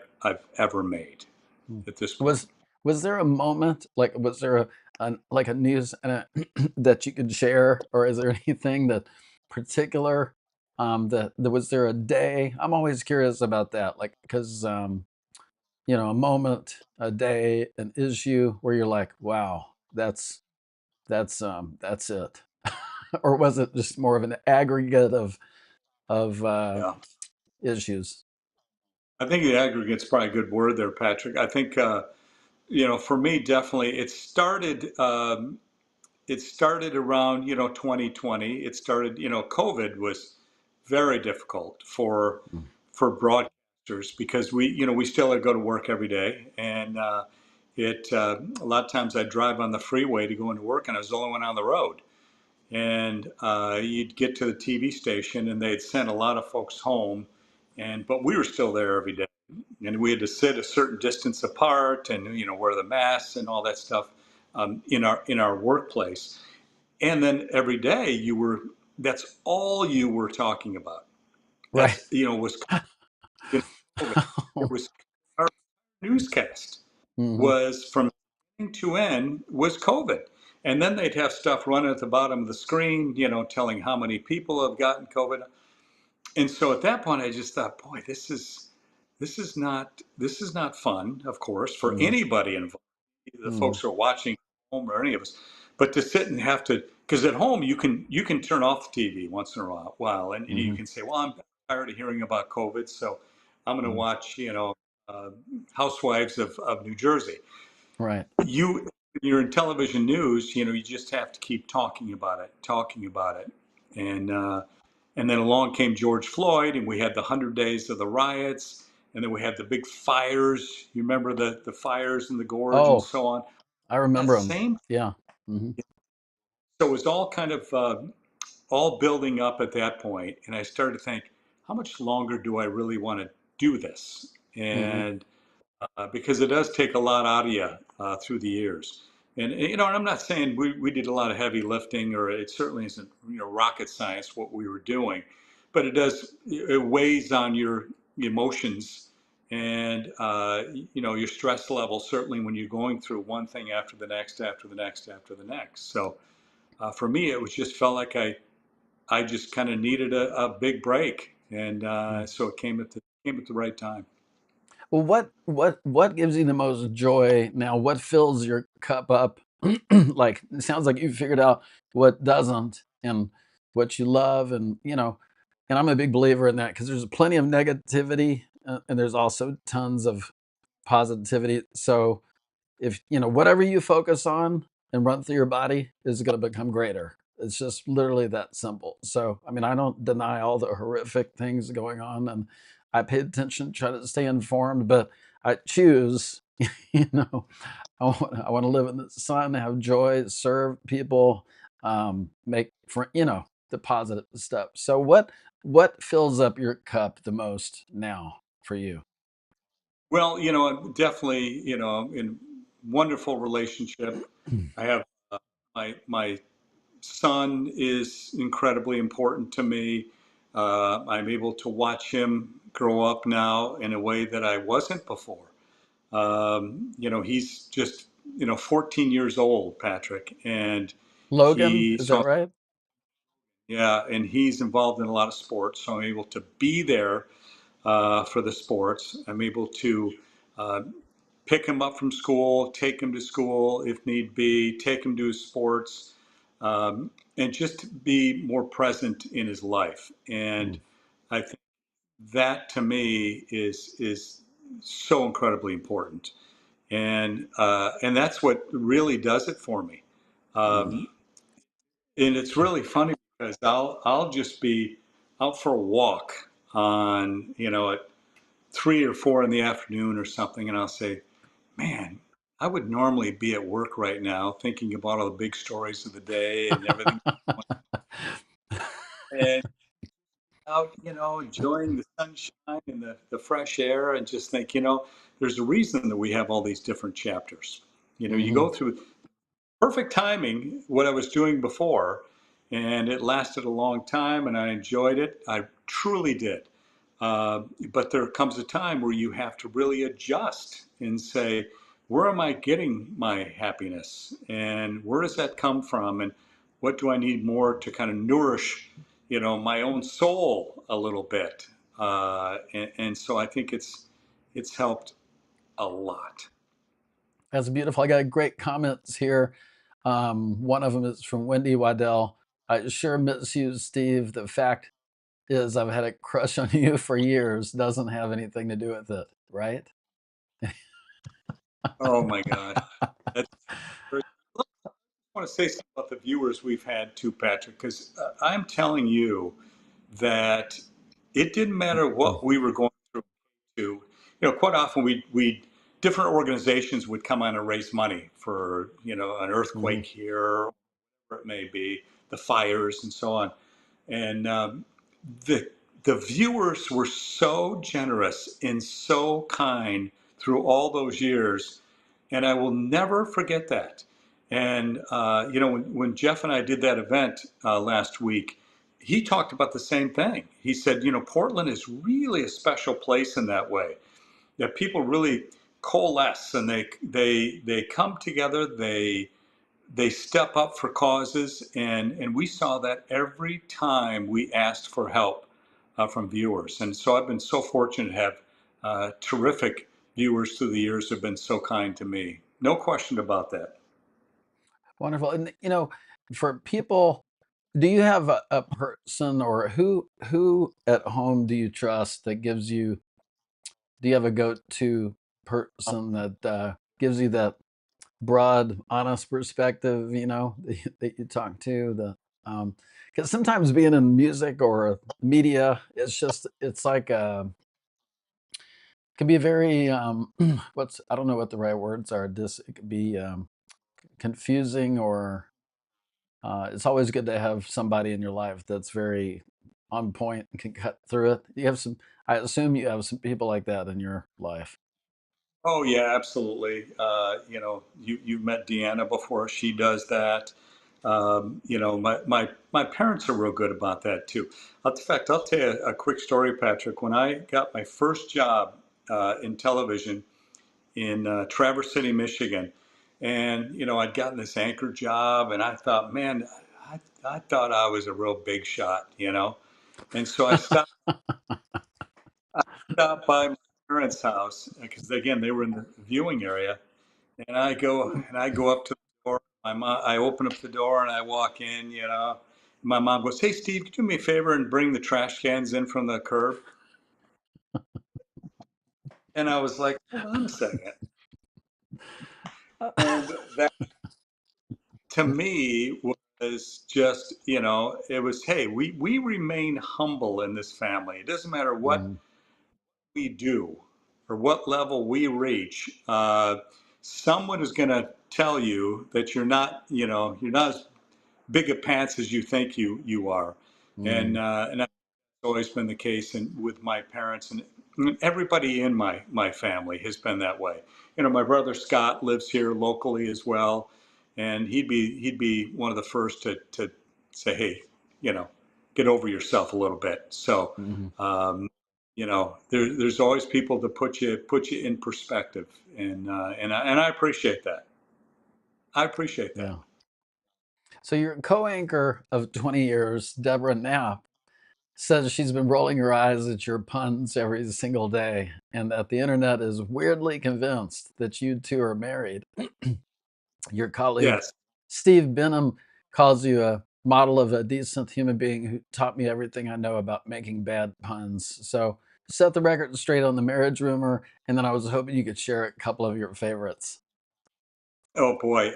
ever made mm. at this point. Was there a moment, like, was there like a news that you could share, or is there anything that particular, that was there a day? I'm always curious about that, like, because a moment, a day, an issue where you're like, wow, that's it. Or was it just more of an aggregate of Yeah, issues? I think the aggregate's probably a good word there, Patrick. I think for me, definitely, it started around 2020. It started, COVID was very difficult Mm. for broadcasters because we still had to go to work every day, and it a lot of times I'd drive on the freeway to go into work, and I was the only one on the road. And you'd get to the TV station, and they'd sent a lot of folks home, but we were still there every day, and we had to sit a certain distance apart, and wear the masks and all that stuff in our workplace. And then every day that's all you were talking about. Right. Was COVID. It was our newscast Hmm. was from beginning to end was COVID. And then they'd have stuff running at the bottom of the screen, telling how many people have gotten COVID. And so at that point, I just thought, boy, this is not fun, of course, for Hmm. anybody involved, the Hmm. folks who are watching at home or any of us. But to sit and have to, because at home you can turn off the TV once in a while, and you Hmm. can say, well, I'm tired of hearing about COVID, so I'm going to Hmm. watch, uh, Housewives of New Jersey. Right. You're in television news, you just have to keep talking about it, and then along came George Floyd, and we had the 100 days of the riots, and then we had the big fires. You remember the fires in the gorge and Oh, so on. I That remember them. same, Yeah. Hmm. so it was all kind of all building up at that point, and I started to think, how much longer do I really want to do this? Hmm. And because it does take a lot out of you through the years. And you know, and I'm not saying we did a lot of heavy lifting, or it certainly isn't rocket science what we were doing, but it weighs on your emotions and your stress level, certainly when you're going through one thing after the next, after the next, after the next. So for me, it was just felt like I just kind of needed a big break, and so it came at the right time. Well, what gives you the most joy now? What fills your cup up? Like, it sounds like you figured out what doesn't and what you love, and and I'm a big believer in that because there's plenty of negativity, and there's also tons of positivity. So if whatever you focus on and run through your body is going to become greater. It's just literally that simple. So I mean, I don't deny all the horrific things going on, and I pay attention, try to stay informed, but I choose you know I want to live in the sun, have joy, serve people, make for the positive stuff. So what fills up your cup the most now for you? Well, I'm definitely, in wonderful relationship. I have my son is incredibly important to me. I'm able to watch him grow up now in a way that I wasn't before. He's just 14 years old, Patrick, and Logan, he is that so right? yeah, and he's involved in a lot of sports, so I'm able to be there for the sports. I'm able to uh, pick him up from school, take him to school if need be, take him to his sports, and just be more present in his life. And Mm, I think that to me is so incredibly important. And that's what really does it for me. mm. Um, and it's really funny because I'll just be out for a walk on at 3 or 4 in the afternoon or something, and I'll say, man, I would normally be at work right now thinking about all the big stories of the day and everything, and out, enjoying the sunshine and the fresh air, and just think, there's a reason that we have all these different chapters. You Mhm. go through perfect timing what I was doing before, and it lasted a long time, and I enjoyed it. I truly did. But there comes a time where you have to really adjust and say, where am I getting my happiness, and where does that come from, and what do I need more to kind of nourish, my own soul a little bit. And so I think it's helped a lot. That's beautiful. I got great comments here. One of them is from Wendy Waddell. I sure miss you, Steve. The fact is, I've had a crush on you for years. Doesn't have anything to do with it, right? Oh my gosh. That's I want to say something about the viewers we've had too, Patrick, because I'm telling you that it didn't matter what we were going through. Quite often we different organizations would come on and raise money for an Mhm. earthquake here, whatever it may be, the fires and so on. And the the viewers were so generous and so kind through all those years, and I will never forget that. And when Jeff and I did that event last week, he talked about the same thing. He said, Portland is really a special place in that way, that people really coalesce and they come together. They step up for causes, and we saw that every time we asked for help from viewers. And so I've been so fortunate to have terrific viewers through the years who have been so kind to me. No question about that. Wonderful. And for people, do you have a person, or who at home do you trust that gives you? Do you have a go-to person that gives you that broad, honest perspective, that you talk to? Because sometimes being in music or media, it's like can be very what's I don't know what the right words are. This it could be confusing, or It's always good to have somebody in your life that's very on point and can cut through it. You have some, I assume you have some people like that in your life. Oh yeah, absolutely. You've met Deanna before. She does that. My parents are real good about that too. In fact, I'll tell you a quick story, Patrick. When I got my first job in television in Traverse City, Michigan, and I'd gotten this anchor job, and I thought, man, I thought I was a real big shot. And so I stopped by my parents' house because again they were in the viewing area, and I go up to the door. I open up the door and I walk in. My mom goes, "Hey, Steve, could you do me a favor and bring the trash cans in from the curb?" And I was like, "Hold on a second." And that to me was just, it was, hey, we remain humble in this family. It doesn't matter what Mhm. we do or what level we reach. Someone is going to tell you that you're not as big a pants as you think you are, and that's always been the case with my parents and everybody in my family has been that way. My brother Scott lives here locally as well, and he'd be one of the first to say, hey, you know, get over yourself a little bit. So, Mhm. there's always people to put you in perspective, and I appreciate that. I appreciate that. Yeah. So your co-anchor of 20 years, Deborah Knapp, says she's been rolling her eyes at your puns every single day, and that the internet is weirdly convinced that you two are married. Your colleague Yes. Steve Benham calls you a model of a decent human being who taught me everything I know about making bad puns. So set the record straight on the marriage rumor, and then I was hoping you could share a couple of your favorites. Oh boy.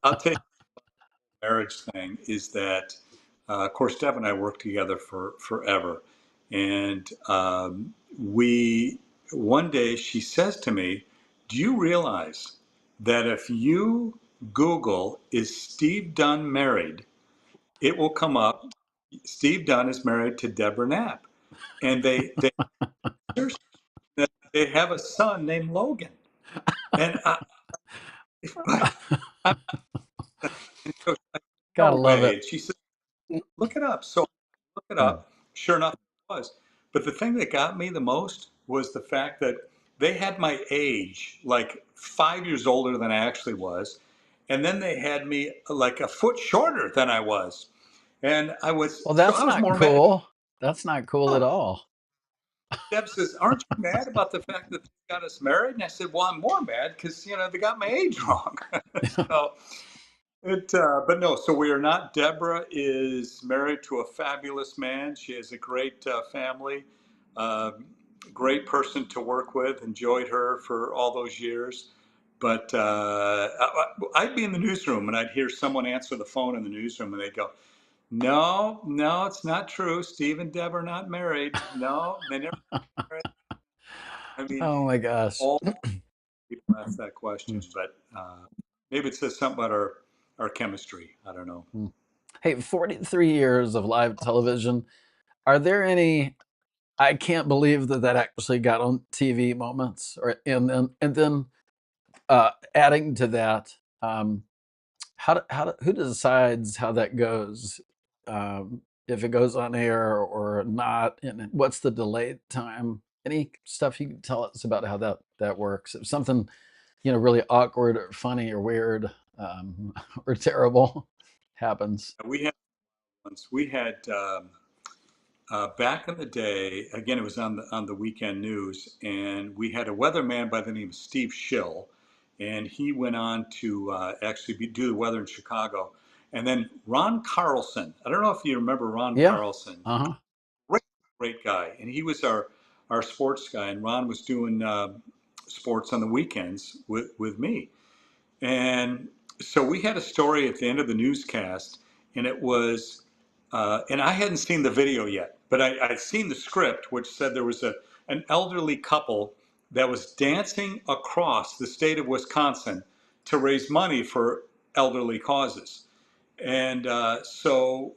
I'll tell you, the marriage thing is that, of course, Deb and I worked together for forever, and we one day she says to me, "Do you realize that if you Google is Steve Dunn married, it will come up. Steve Dunn is married to Deborah Knapp, and they have a son named Logan." And I and so no Gotta love way. it. And she said, look it up. So I look it Hmm. up. Sure enough, it was. But the thing that got me the most was the fact that they had my age, like 5 years older than I actually was. And then they had me like a foot shorter than I was. And Well, so that's I was not more mad. cool. That's not cool at Oh, all. Deb says, aren't you mad about the fact that they got us married? And I said, well, I'm more mad because, they got my age wrong. So but no, so we are not. Deborah is married to a fabulous man. She has a great family, uh, great person to work with. Enjoyed her for all those years. But I'd be in the newsroom and I'd hear someone answer the phone in the newsroom and they'd go, no, no, it's not true. Steve and Deb are not married. No, they never married. I mean, Oh my gosh. all people ask that question, but maybe it says something about our chemistry. I don't know. Mhm. Hey, 43 years of live television. Are there any I can't believe that that actually got on TV moments? Or and then adding to that, who decides how that goes? If it goes on air or not, and what's the delayed time? Any stuff you can tell us about how that works? If something really awkward or funny or weird or terrible happens. We had we had back in the day. Again, it was on the weekend news, and we had a weatherman by the name of Steve Schill, and he went on to actually do the weather in Chicago. And then Ron Carlson. I don't know if you remember Ron Yeah. Carlson. Uh-huh. Great, great guy, and he was our sports guy. And Ron was doing sports on the weekends with me. And so we had a story at the end of the newscast, and it was, and I hadn't seen the video yet, but I'd seen the script, which said there was an elderly couple that was dancing across the state of Wisconsin to raise money for elderly causes. And so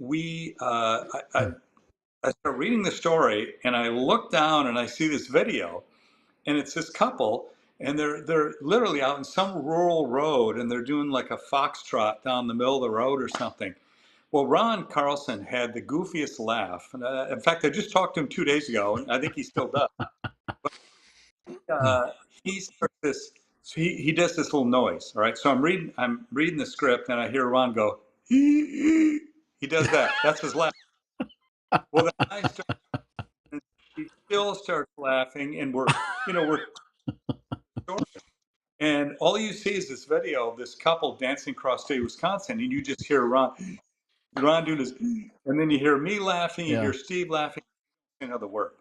I started reading the story, and I look down and I see this video, and it's this couple, and they're literally out in some rural road, and they're doing like a foxtrot down the middle of the road or something. Well, Ron Carlson had the goofiest laugh, and in fact, I just talked to him 2 days ago, and I think he still does. uh, he starts this. So he does this little noise. All right. So I'm reading the script, and I hear Ron go. He does that. That's his laugh. Well, then I start. He still starts laughing, and we're and all you see is this video of this couple dancing across state Wisconsin, and you just hear Ron doing this, and then you hear me laughing, you Yeah. hear Steve laughing, another word.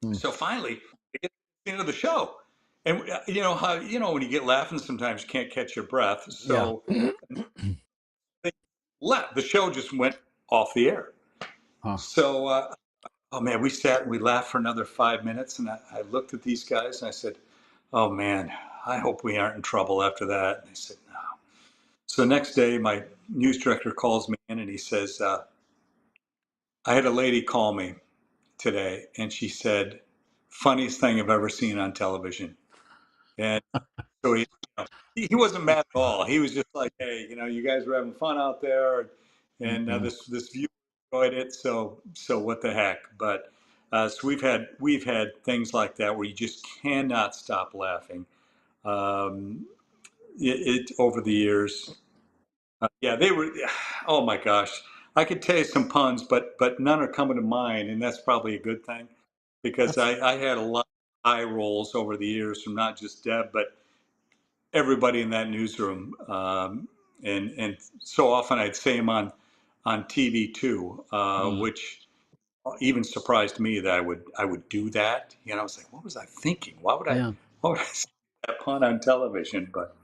Mm. So finally, they get to the end of the show. And you know how when you get laughing, sometimes you can't catch your breath. Yeah. So they left. The show just went off the air. Huh. So, oh man, we sat and we laughed for another 5 minutes, and I looked at these guys and I said, "Oh man, I hope we aren't in trouble after that." And they said, "No." So the next day, my news director calls me in and he says, "I had a lady call me today, and she said, funniest thing I've ever seen on television." And so he wasn't mad at all. He was just like, "Hey, you guys were having fun out there, and Yeah. this viewer enjoyed it. So what the heck?" But so we've had things like that where you just cannot stop laughing. Um, it over the years. Yeah, they were. Oh my gosh, I could tell you some puns, but none are coming to mind, and that's probably a good thing because That's I had a lot of eye rolls over the years from not just Deb, but everybody in that newsroom. And so often I'd say them on TV too, mm, which even surprised me that I would do that. I was like, what was I thinking? yeah. Why would I say that pun on television? But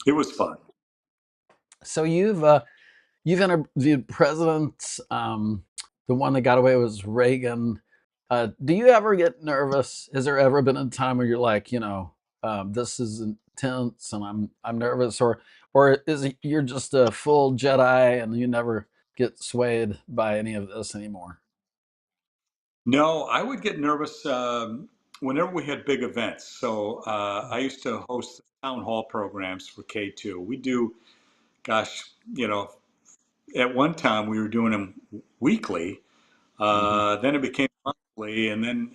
it was fun. So you've interviewed presidents. The one that got away was Reagan. Do you ever get nervous? Has there ever been a time where you're like, this is intense and I'm nervous, or is it you're just a full Jedi and you never get swayed by any of this anymore? No, I would get nervous whenever we had big events. So I used to host town hall programs for K2. We do, gosh, at one time we were doing them weekly. Hmm. Then it became monthly, and then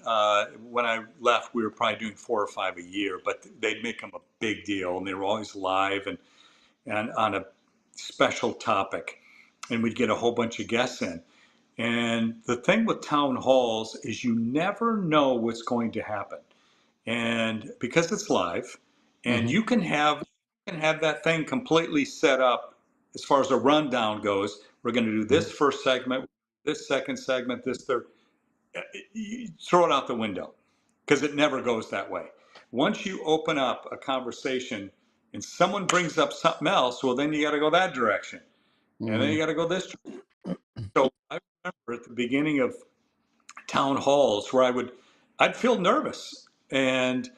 when I left, we were probably doing 4 or 5 a year. But they'd make them a big deal, and they were always live and on a special topic, and we'd get a whole bunch of guests in. And the thing with town halls is you never know what's going to happen. And because it's live, and Hmm. you can have that thing completely set up as far as a rundown goes. We're going to do Hmm. this first segment, this second segment, this third. You throw it out the window because it never goes that way. Once you open up a conversation and someone brings up something else, well, then you got to go that direction. And then Hmm. you got to go this direction. So I remember at the beginning of town halls where I'd feel nervous and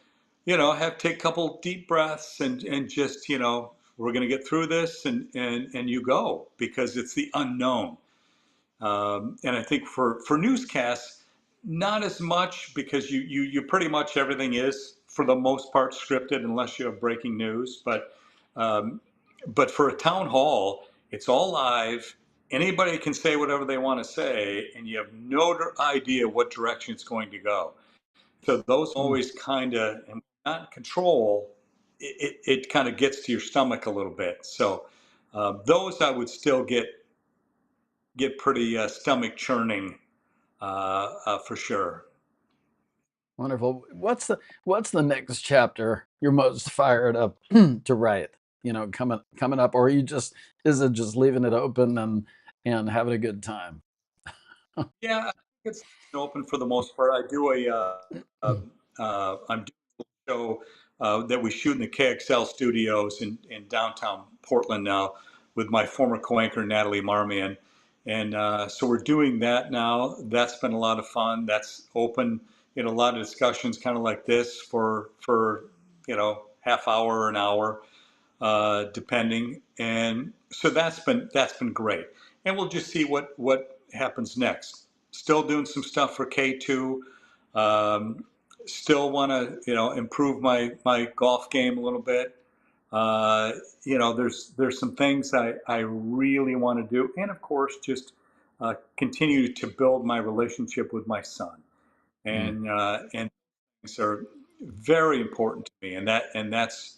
have to take a couple deep breaths and just we're going to get through this and you go because it's the unknown. And I think for newscasts, not as much because you pretty much everything is for the most part scripted unless you have breaking news. Um, but for a town hall, it's all live. Anybody can say whatever they want to say, and you have no idea what direction it's going to go. So those always kind of, and not in control, it kind of gets to your stomach a little bit. So those I would still get pretty stomach churning for sure. Wonderful. What's the next chapter you're most fired up to write? Coming up, or is it just leaving it open and having a good time? Yeah, I think it's open for the most part. I do I'm doing a show that we shoot in the KXL studios in downtown Portland now with my former co-anchor Natalie Marmion, and so we're doing that now. That's been a lot of fun. That's open in a lot of discussions, kind of like this for half hour or an hour. depending. And so that's been great. And we'll just see what happens next. Still doing some stuff for K2. Um, Still want to improve my golf game a little bit. Uh, there's some things I really want to do, and of course just continue to build my relationship with my son, Mm. and things are very important to me, and that's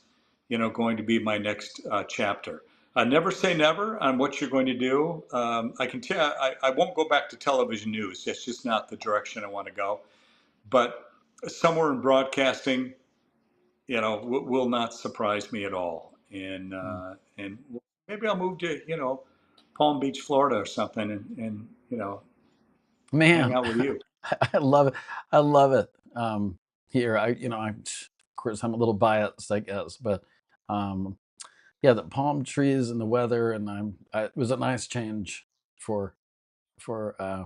going to be my next chapter. Never say never on what you're going to do. I can tell I won't go back to television news. It's just not the direction I want to go. But somewhere in broadcasting, will not surprise me at all. And maybe I'll move to Palm Beach, Florida, or something, and hang Man, out with you. I love it. I love it. Here, of course, I'm a little biased, I guess, but um, yeah, the palm trees and the weather, and it was a nice change for for uh,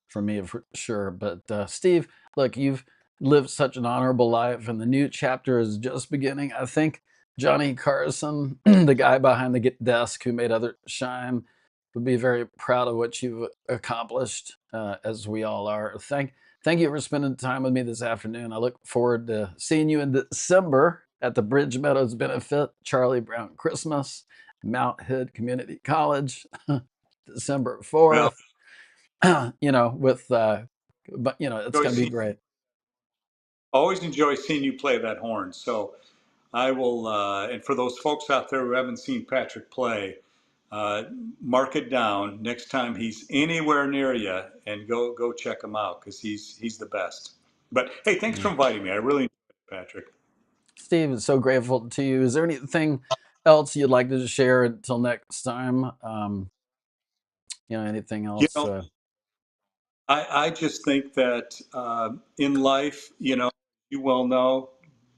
for me for sure. But Steve, look, you've lived such an honorable life, and the new chapter is just beginning. I think Johnny Carson, the guy behind the desk who made others shine, would be very proud of what you've accomplished, as we all are. Thank you for spending time with me this afternoon. I look forward to seeing you in December at the Bridge Meadows Benefit, Charlie Brown Christmas, Mount Hood Community College, December Well, 4th. With but it's enjoy going to be seeing, great. always enjoy seeing you play that horn. So I will, and for those folks out there who haven't seen Patrick play, uh, mark it down next time he's anywhere near you, and go check him out because he's the best. But hey, thanks Yeah. for inviting me. I really enjoyed it, Patrick. Steve, is so grateful to you. Is there anything else you'd like to share until next time? Anything You else? know, I just think that in life, you well know,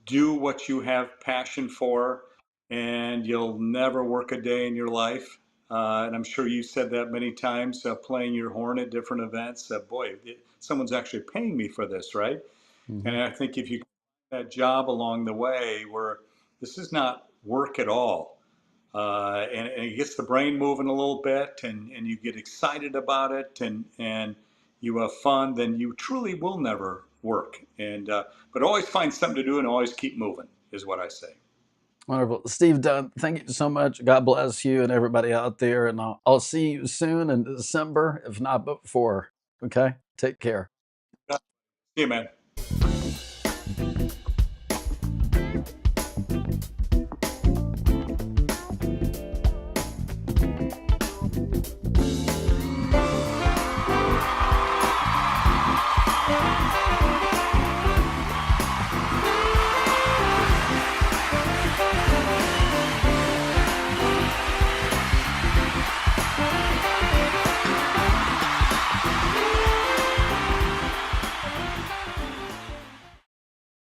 do what you have passion for, and you'll never work a day in your life. And I'm sure you said that many times, playing your horn at different events. Boy, someone's actually paying me for this, right? And Mhm. I think if you that job along the way where this is not work at all, and it gets the brain moving a little bit, and you get excited about it, and you have fun, then you truly will never work. But always find something to do and always keep moving is what I say. Wonderful. Steve Dunn, thank you so much. God bless you and everybody out there. And I'll see you soon in December, if not before. Okay? Take care. See you, man.